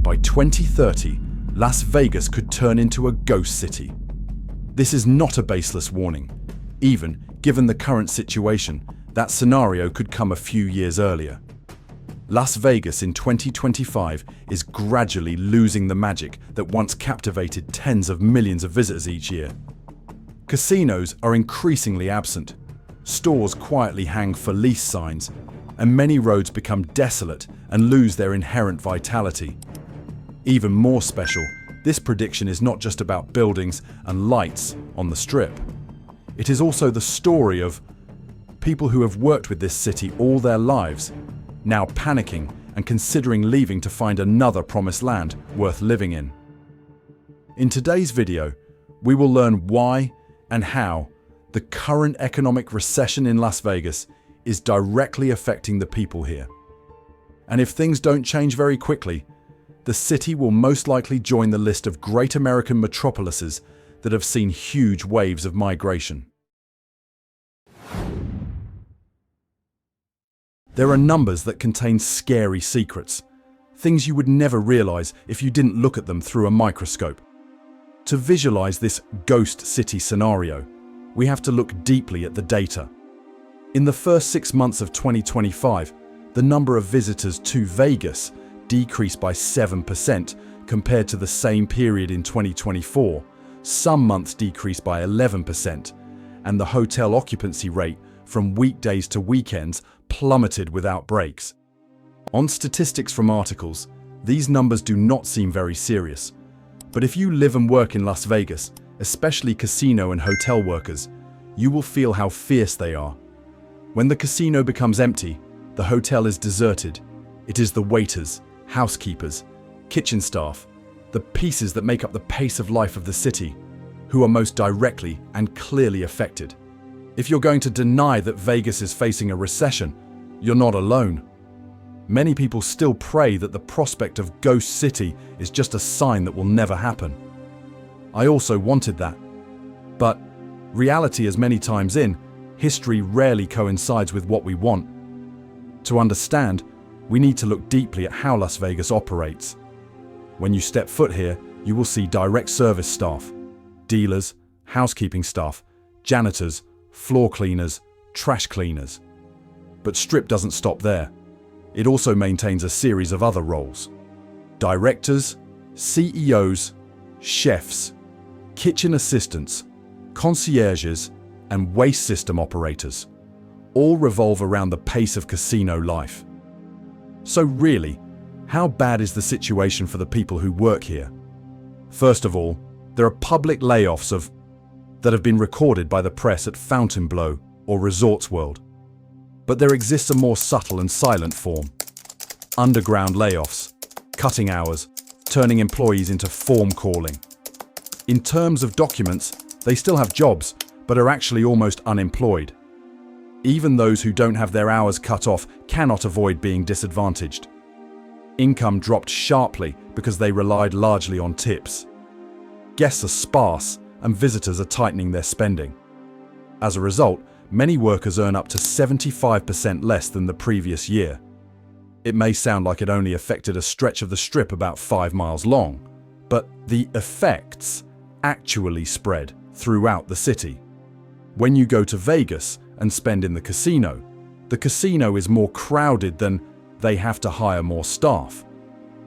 By 2030, Las Vegas could turn into a ghost city. This is not a baseless warning. Even given the current situation, that scenario could come a few years earlier. Las Vegas in 2025 is gradually losing the magic that once captivated tens of millions of visitors each year. Casinos are increasingly absent. Stores quietly hang for lease signs, and many roads become desolate and lose their inherent vitality. Even more special, this prediction is not just about buildings and lights on the Strip. It is also the story of people who have worked with this city all their lives, now panicking and considering leaving to find another promised land worth living in. In today's video, we will learn why and how the current economic recession in Las Vegas is directly affecting the people here. And if things don't change very quickly, the city will most likely join the list of great American metropolises that have seen huge waves of migration. There are numbers that contain scary secrets, things you would never realize if you didn't look at them through a microscope. To visualize this ghost city scenario, we have to look deeply at the data. In the first 6 months of 2025, the number of visitors to Vegas decreased by 7% compared to the same period in 2024. Some months decreased by 11%, and the hotel occupancy rate from weekdays to weekends plummeted without breaks. On statistics from articles, these numbers do not seem very serious. But if you live and work in Las Vegas, especially casino and hotel workers, you will feel how fierce they are. When the casino becomes empty, the hotel is deserted. It is the waiters, housekeepers, kitchen staff, the pieces that make up the pace of life of the city, who are most directly and clearly affected. If you're going to deny that Vegas is facing a recession, you're not alone. Many people still pray that the prospect of Ghost City is just a sign that will never happen. I also wanted that. But reality is many times in, history rarely coincides with what we want. To understand, we need to look deeply at how Las Vegas operates. When you step foot here, you will see direct service staff, dealers, housekeeping staff, janitors, floor cleaners, trash cleaners. But Strip doesn't stop there. It also maintains a series of other roles. Directors, CEOs, chefs, kitchen assistants, concierges, and waste system operators all revolve around the pace of casino life. So really, how bad is the situation for the people who work here? First of all, there are public layoffs that have been recorded by the press at Fontainebleau or Resorts World. But there exists a more subtle and silent form. Underground layoffs, cutting hours, turning employees into form calling. In terms of documents, they still have jobs, but are actually almost unemployed. Even those who don't have their hours cut off cannot avoid being disadvantaged. Income dropped sharply because they relied largely on tips. Guests are sparse and visitors are tightening their spending. As a result, many workers earn up to 75% less than the previous year. It may sound like it only affected a stretch of the Strip about 5 miles long, but the effects actually spread throughout the city. When you go to Vegas and spend in the casino is more crowded than they have to hire more staff.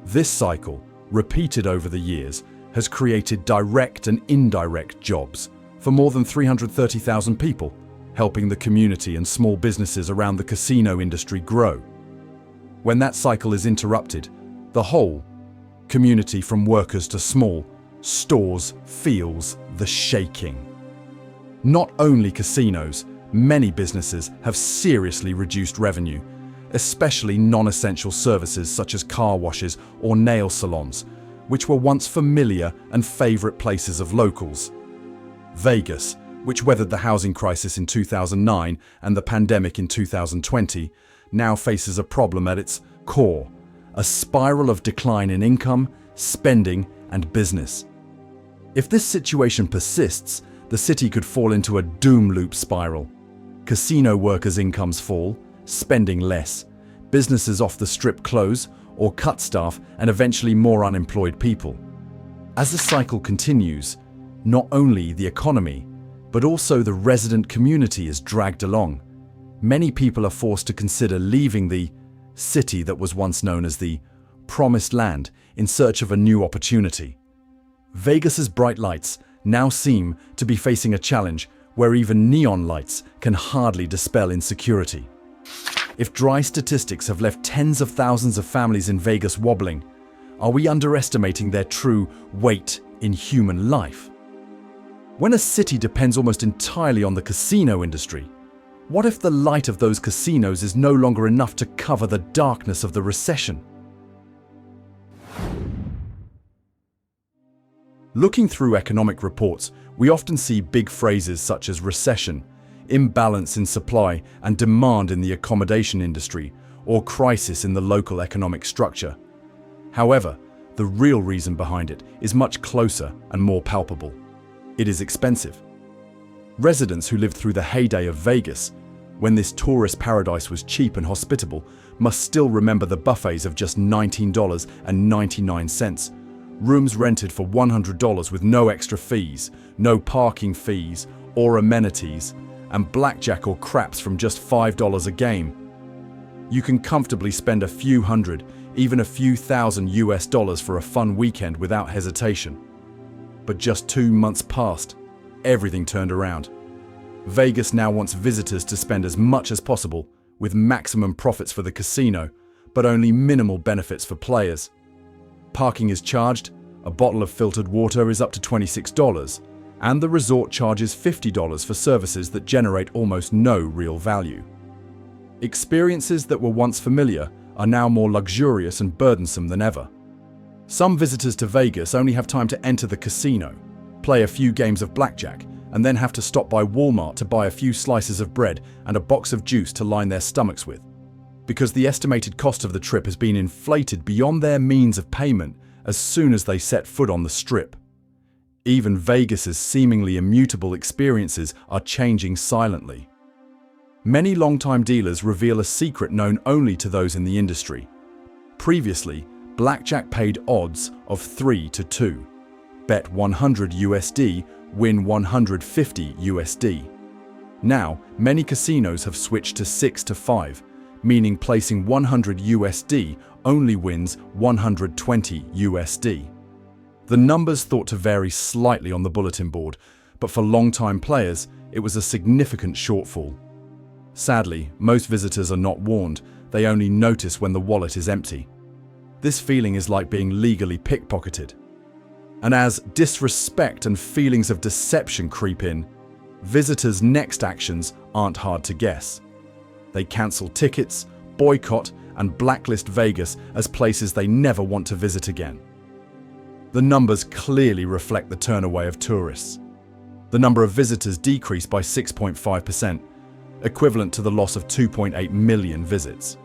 This cycle, repeated over the years, has created direct and indirect jobs for more than 330,000 people, helping the community and small businesses around the casino industry grow. When that cycle is interrupted, the whole community, from workers to small stores, feels the shaking. Not only casinos, many businesses have seriously reduced revenue, especially non-essential services such as car washes or nail salons, which were once familiar and favorite places of locals. Vegas, which weathered the housing crisis in 2009 and the pandemic in 2020, now faces a problem at its core, a spiral of decline in income, spending, and business. If this situation persists, the city could fall into a doom loop spiral. Casino workers' incomes fall, spending less, businesses off the Strip close, or cut staff, and eventually more unemployed people. As the cycle continues, not only the economy, but also the resident community is dragged along. Many people are forced to consider leaving the city that was once known as the Promised Land in search of a new opportunity. Vegas's bright lights now seem to be facing a challenge where even neon lights can hardly dispel insecurity. If dry statistics have left tens of thousands of families in Vegas wobbling, are we underestimating their true weight in human life? When a city depends almost entirely on the casino industry, what if the light of those casinos is no longer enough to cover the darkness of the recession? Looking through economic reports, we often see big phrases such as recession, imbalance in supply and demand in the accommodation industry, or crisis in the local economic structure. However, the real reason behind it is much closer and more palpable. It is expensive. Residents who lived through the heyday of Vegas, when this tourist paradise was cheap and hospitable, must still remember the buffets of just $19.99, rooms rented for $100 with no extra fees, no parking fees or amenities, and blackjack or craps from just $5 a game. You can comfortably spend a few hundred, even a few thousand US dollars for a fun weekend without hesitation. But just 2 months passed, everything turned around. Vegas now wants visitors to spend as much as possible, with maximum profits for the casino, but only minimal benefits for players. Parking is charged, a bottle of filtered water is up to $26, and the resort charges $50 for services that generate almost no real value. Experiences that were once familiar are now more luxurious and burdensome than ever. Some visitors to Vegas only have time to enter the casino, play a few games of blackjack, and then have to stop by Walmart to buy a few slices of bread and a box of juice to line their stomachs with. Because the estimated cost of the trip has been inflated beyond their means of payment as soon as they set foot on the Strip. Even Vegas's seemingly immutable experiences are changing silently. Many longtime dealers reveal a secret known only to those in the industry. Previously, blackjack paid odds of 3 to 2. Bet 100 USD, win 150 USD. Now, many casinos have switched to 6 to 5, meaning placing 100 USD only wins 120 USD. The numbers thought to vary slightly on the bulletin board, but for long-time players, it was a significant shortfall. Sadly, most visitors are not warned, they only notice when the wallet is empty. This feeling is like being legally pickpocketed. And as disrespect and feelings of deception creep in, visitors' next actions aren't hard to guess. They cancel tickets, boycott, and blacklist Vegas as places they never want to visit again. The numbers clearly reflect the turnaway of tourists. The number of visitors decreased by 6.5%, equivalent to the loss of 2.8 million visits.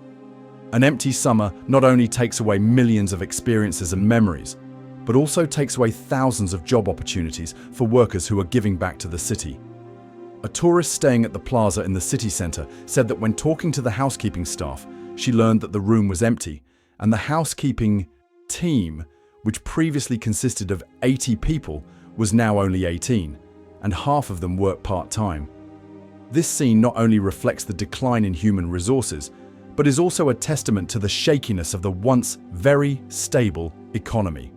An empty summer not only takes away millions of experiences and memories, but also takes away thousands of job opportunities for workers who are giving back to the city. A tourist staying at the plaza in the city center said that when talking to the housekeeping staff, she learned that the room was empty, and the housekeeping team, which previously consisted of 80 people, was now only 18, and half of them work part-time. This scene not only reflects the decline in human resources, but is also a testament to the shakiness of the once very stable economy.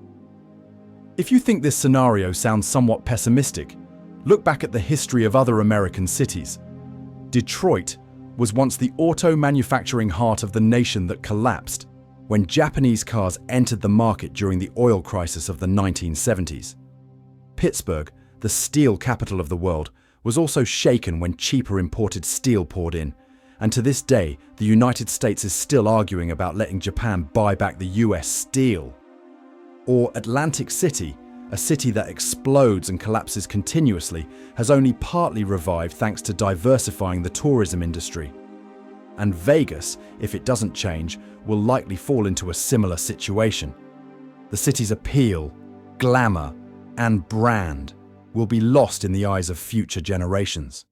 If you think this scenario sounds somewhat pessimistic, look back at the history of other American cities. Detroit was once the auto manufacturing heart of the nation that collapsed when Japanese cars entered the market during the oil crisis of the 1970s. Pittsburgh, the steel capital of the world, was also shaken when cheaper imported steel poured in, and to this day, the United States is still arguing about letting Japan buy back the US steel. Or Atlantic City, a city that explodes and collapses continuously, has only partly revived thanks to diversifying the tourism industry. And Vegas, if it doesn't change, will likely fall into a similar situation. The city's appeal, glamour, and brand will be lost in the eyes of future generations.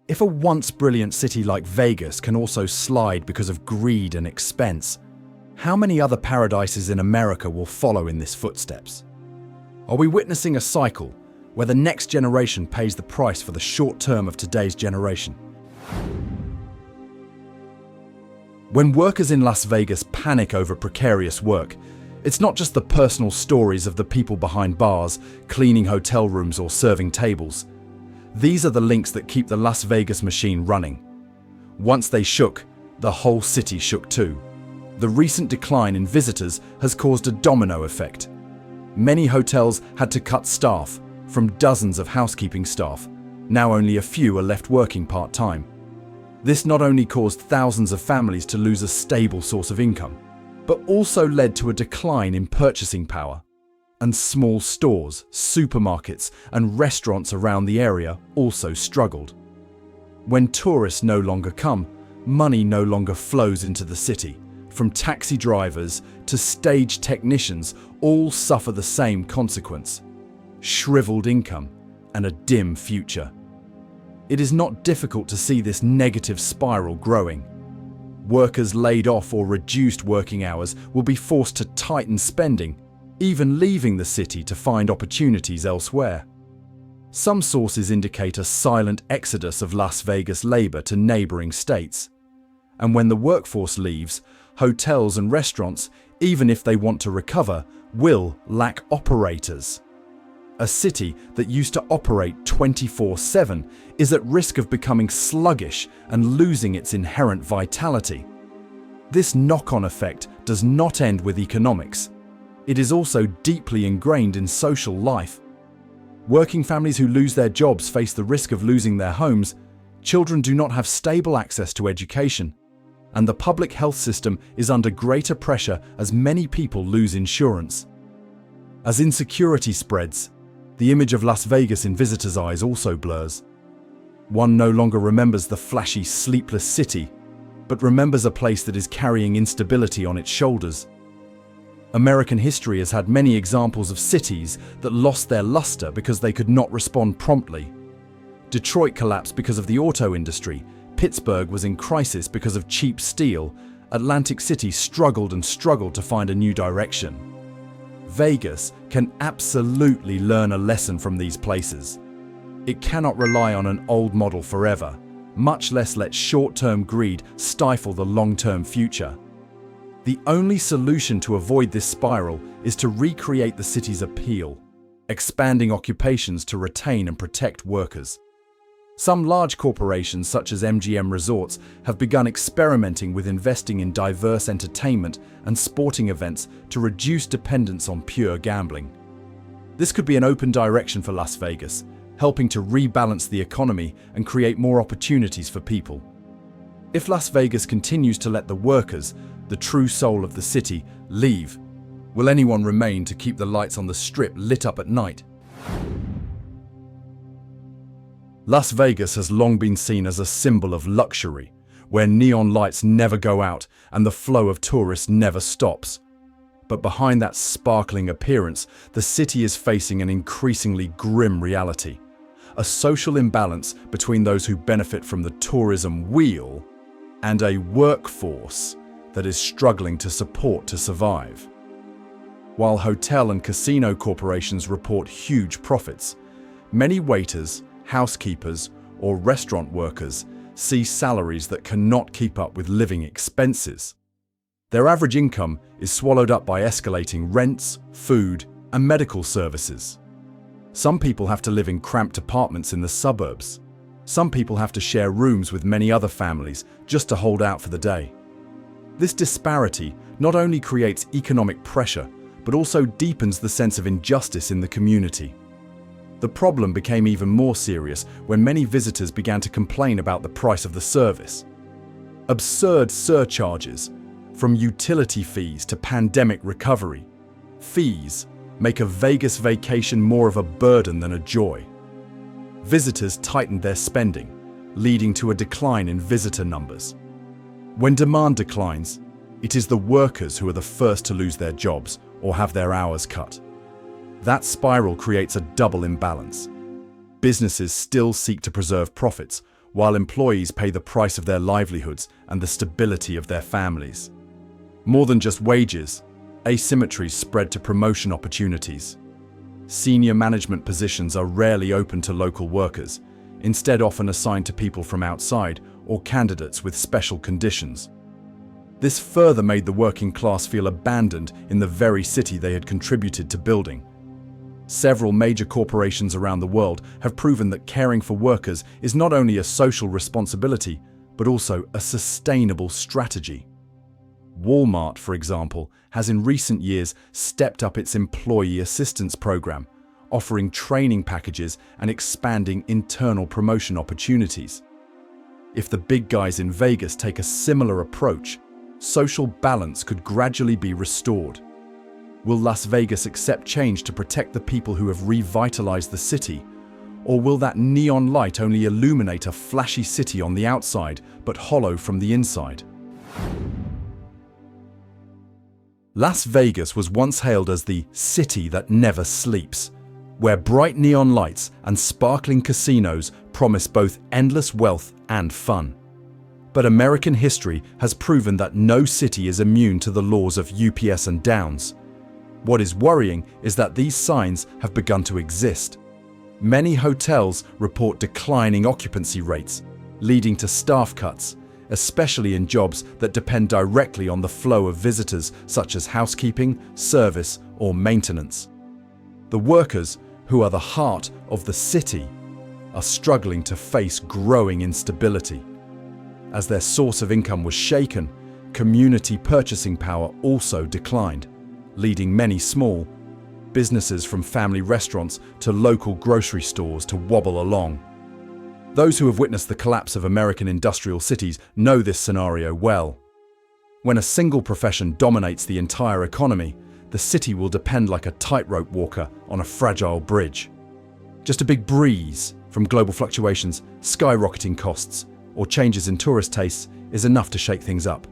If a once brilliant city like Vegas can also slide because of greed and expense, How many other paradises in America will follow in this footsteps? Are we witnessing a cycle where the next generation pays the price for the short term of today's generation? When workers in Las Vegas panic over precarious work, it's not just the personal stories of the people behind bars, cleaning hotel rooms or serving tables. These are the links that keep the Las Vegas machine running. Once they shook, the whole city shook too. The recent decline in visitors has caused a domino effect. Many hotels had to cut staff, from dozens of housekeeping staff. Now only a few are left working part-time. This not only caused thousands of families to lose a stable source of income, but also led to a decline in purchasing power. And small stores, supermarkets, and restaurants around the area also struggled. When tourists no longer come, money no longer flows into the city. From taxi drivers to stage technicians, all suffer the same consequence: shriveled income and a dim future. It is not difficult to see this negative spiral growing. Workers laid off or reduced working hours will be forced to tighten spending, even leaving the city to find opportunities elsewhere. Some sources indicate a silent exodus of Las Vegas labor to neighboring states. And when the workforce leaves, hotels and restaurants, even if they want to recover, will lack operators. A city that used to operate 24/7 is at risk of becoming sluggish and losing its inherent vitality. This knock-on effect does not end with economics. It is also deeply ingrained in social life. Working families who lose their jobs face the risk of losing their homes. Children do not have stable access to education, and the public health system is under greater pressure as many people lose insurance. As insecurity spreads, the image of Las Vegas in visitors' eyes also blurs. One no longer remembers the flashy, sleepless city, but remembers a place that is carrying instability on its shoulders. American history has had many examples of cities that lost their luster because they could not respond promptly. Detroit collapsed because of the auto industry. Pittsburgh was in crisis because of cheap steel. Atlantic City struggled to find a new direction. Vegas can absolutely learn a lesson from these places. It cannot rely on an old model forever, much less let short-term greed stifle the long-term future. The only solution to avoid this spiral is to recreate the city's appeal, expanding occupations to retain and protect workers. Some large corporations, such as MGM Resorts, have begun experimenting with investing in diverse entertainment and sporting events to reduce dependence on pure gambling. This could be an open direction for Las Vegas, helping to rebalance the economy and create more opportunities for people. If Las Vegas continues to let the workers, the true soul of the city, leave, will anyone remain to keep the lights on the Strip lit up at night? Las Vegas has long been seen as a symbol of luxury, where neon lights never go out and the flow of tourists never stops. But behind that sparkling appearance, the city is facing an increasingly grim reality: a social imbalance between those who benefit from the tourism wheel and a workforce that is struggling to support to survive. While hotel and casino corporations report huge profits, many waiters, housekeepers, or restaurant workers see salaries that cannot keep up with living expenses. Their average income is swallowed up by escalating rents, food, and medical services. Some people have to live in cramped apartments in the suburbs. Some people have to share rooms with many other families just to hold out for the day. This disparity not only creates economic pressure, but also deepens the sense of injustice in the community. The problem became even more serious when many visitors began to complain about the price of the service. Absurd surcharges, from utility fees to pandemic recovery. Fees make a Vegas vacation more of a burden than a joy. Visitors tightened their spending, leading to a decline in visitor numbers. When demand declines, it is the workers who are the first to lose their jobs or have their hours cut. That spiral creates a double imbalance. Businesses still seek to preserve profits, while employees pay the price of their livelihoods and the stability of their families. More than just wages, asymmetries spread to promotion opportunities. Senior management positions are rarely open to local workers, instead often assigned to people from outside or candidates with special conditions. This further made the working class feel abandoned in the very city they had contributed to building. Several major corporations around the world have proven that caring for workers is not only a social responsibility, but also a sustainable strategy. Walmart, for example, has in recent years stepped up its employee assistance program, offering training packages and expanding internal promotion opportunities. If the big guys in Vegas take a similar approach, social balance could gradually be restored. Will Las Vegas accept change to protect the people who have revitalized the city? Or will that neon light only illuminate a flashy city on the outside, but hollow from the inside? Las Vegas was once hailed as the city that never sleeps, where bright neon lights and sparkling casinos promise both endless wealth and fun. But American history has proven that no city is immune to the laws of ups and downs. What is worrying is that these signs have begun to exist. Many hotels report declining occupancy rates, leading to staff cuts, especially in jobs that depend directly on the flow of visitors such as housekeeping, service, or maintenance. The workers, who are the heart of the city, are struggling to face growing instability. As their source of income was shaken, community purchasing power also declined, leading many small businesses from family restaurants to local grocery stores to wobble along. Those who have witnessed the collapse of American industrial cities know this scenario well. When a single profession dominates the entire economy, the city will depend like a tightrope walker on a fragile bridge. Just a big breeze from global fluctuations, skyrocketing costs, or changes in tourist tastes is enough to shake things up.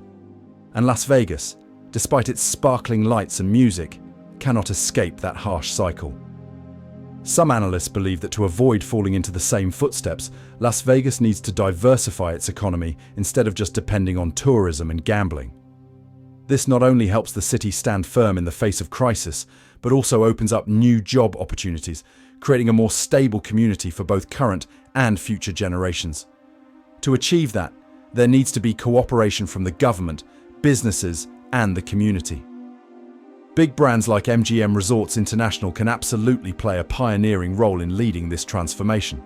And Las Vegas, despite its sparkling lights and music, cannot escape that harsh cycle. Some analysts believe that to avoid falling into the same footsteps, Las Vegas needs to diversify its economy instead of just depending on tourism and gambling. This not only helps the city stand firm in the face of crisis, but also opens up new job opportunities, creating a more stable community for both current and future generations. To achieve that, there needs to be cooperation from the government, businesses, and the community. Big brands like MGM Resorts International can absolutely play a pioneering role in leading this transformation.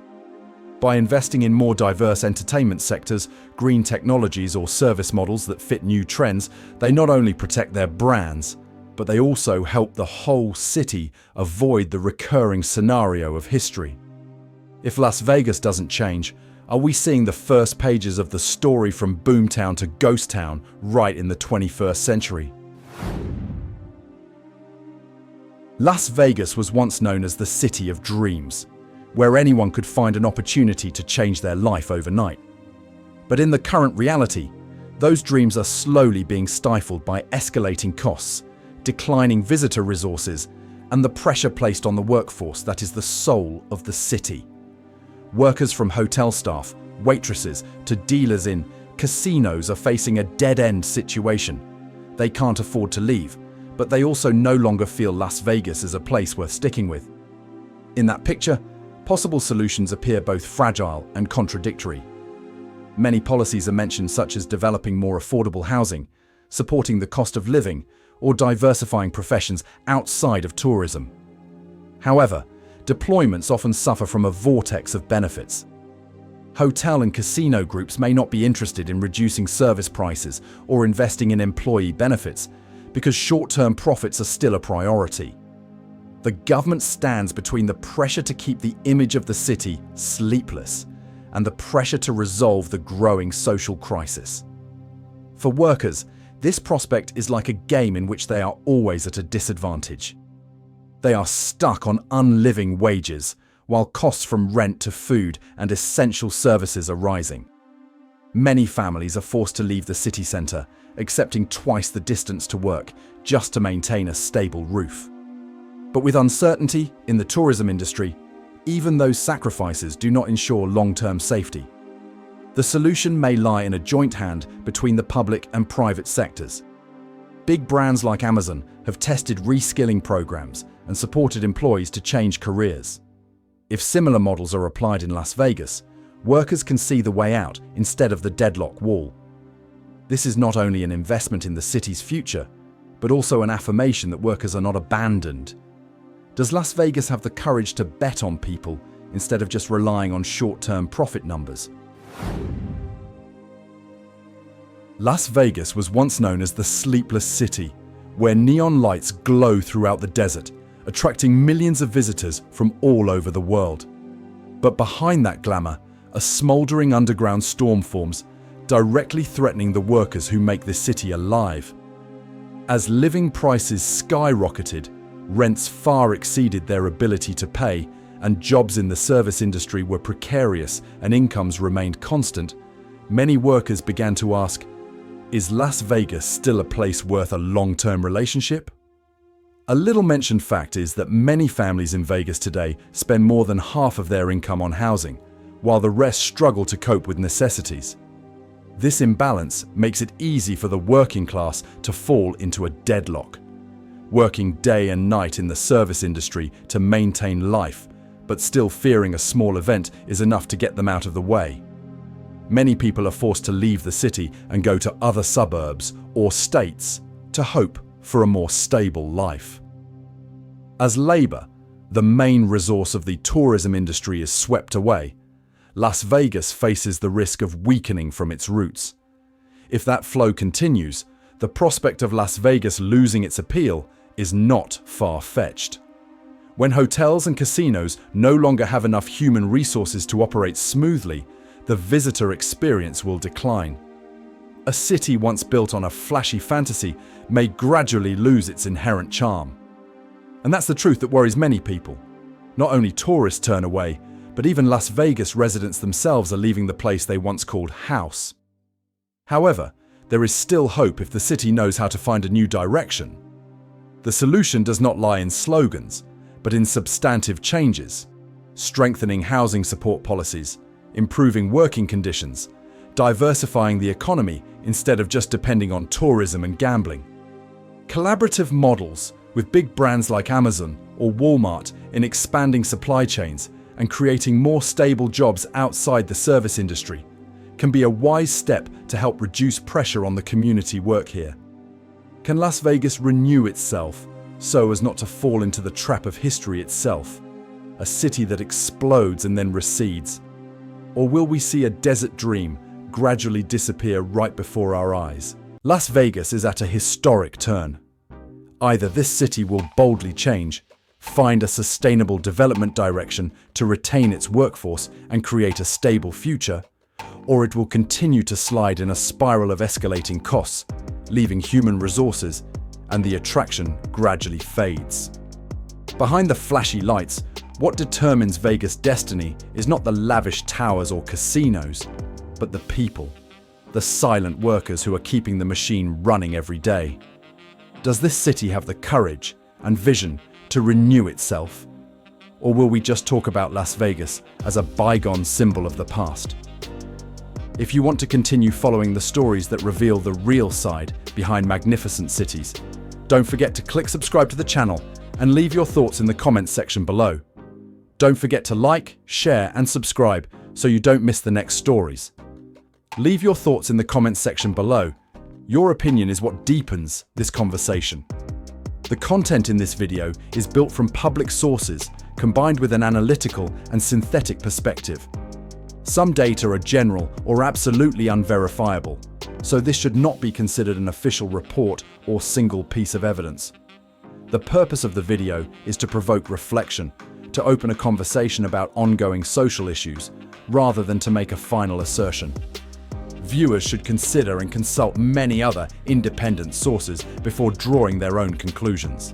By investing in more diverse entertainment sectors, green technologies, or service models that fit new trends, they not only protect their brands, but they also help the whole city avoid the recurring scenario of history. If Las Vegas doesn't change, are we seeing the first pages of the story from boomtown to ghost town right in the 21st century? Las Vegas was once known as the City of Dreams, where anyone could find an opportunity to change their life overnight. But in the current reality, those dreams are slowly being stifled by escalating costs, declining visitor resources, and the pressure placed on the workforce that is the soul of the city. Workers from hotel staff, waitresses, to dealers in casinos are facing a dead-end situation. They can't afford to leave, but they also no longer feel Las Vegas is a place worth sticking with. In that picture, possible solutions appear both fragile and contradictory. Many policies are mentioned, such as developing more affordable housing, supporting the cost of living, or diversifying professions outside of tourism. However, deployments often suffer from a vortex of benefits. Hotel and casino groups may not be interested in reducing service prices or investing in employee benefits because short-term profits are still a priority. The government stands between the pressure to keep the image of the city sleepless and the pressure to resolve the growing social crisis. For workers, this prospect is like a game in which they are always at a disadvantage. They are stuck on unliving wages, while costs from rent to food and essential services are rising. Many families are forced to leave the city centre, accepting twice the distance to work just to maintain a stable roof. But with uncertainty in the tourism industry, even those sacrifices do not ensure long-term safety. The solution may lie in a joint hand between the public and private sectors. Big brands like Amazon have tested reskilling programs and supported employees to change careers. If similar models are applied in Las Vegas, workers can see the way out instead of the deadlock wall. This is not only an investment in the city's future, but also an affirmation that workers are not abandoned. Does Las Vegas have the courage to bet on people instead of just relying on short-term profit numbers? Las Vegas was once known as the sleepless city, where neon lights glow throughout the desert, attracting millions of visitors from all over the world. But behind that glamour, a smoldering underground storm forms, directly threatening the workers who make this city alive. As living prices skyrocketed, rents far exceeded their ability to pay, and jobs in the service industry were precarious and incomes remained constant, many workers began to ask, is Las Vegas still a place worth a long-term relationship? A little-mentioned fact is that many families in Vegas today spend more than half of their income on housing, while the rest struggle to cope with necessities. This imbalance makes it easy for the working class to fall into a deadlock, working day and night in the service industry to maintain life, but still fearing a small event is enough to get them out of the way. Many people are forced to leave the city and go to other suburbs or states to hope for a more stable life. As labor, the main resource of the tourism industry, is swept away, Las Vegas faces the risk of weakening from its roots. If that flow continues, the prospect of Las Vegas losing its appeal is not far-fetched. When hotels and casinos no longer have enough human resources to operate smoothly, the visitor experience will decline. A city once built on a flashy fantasy may gradually lose its inherent charm. And that's the truth that worries many people. Not only tourists turn away, but even Las Vegas residents themselves are leaving the place they once called house. However, there is still hope if the city knows how to find a new direction. The solution does not lie in slogans, but in substantive changes, strengthening housing support policies, improving working conditions, diversifying the economy instead of just depending on tourism and gambling. Collaborative models with big brands like Amazon or Walmart in expanding supply chains and creating more stable jobs outside the service industry can be a wise step to help reduce pressure on the community work here. Can Las Vegas renew itself so as not to fall into the trap of history itself, a city that explodes and then recedes? Or will we see a desert dream gradually disappear right before our eyes? Las Vegas is at a historic turn. Either this city will boldly change, find a sustainable development direction to retain its workforce and create a stable future, or it will continue to slide in a spiral of escalating costs, leaving human resources, and the attraction gradually fades. Behind the flashy lights, what determines Vegas' destiny is not the lavish towers or casinos, but the people, the silent workers who are keeping the machine running every day. Does this city have the courage and vision to renew itself? Or will we just talk about Las Vegas as a bygone symbol of the past? If you want to continue following the stories that reveal the real side behind magnificent cities, don't forget to click subscribe to the channel and leave your thoughts in the comments section below. Don't forget to like, share, and subscribe so you don't miss the next stories. Leave your thoughts in the comments section below. Your opinion is what deepens this conversation. The content in this video is built from public sources combined with an analytical and synthetic perspective. Some data are general or absolutely unverifiable, so this should not be considered an official report or single piece of evidence. The purpose of the video is to provoke reflection, to open a conversation about ongoing social issues, rather than to make a final assertion. Viewers should consider and consult many other independent sources before drawing their own conclusions.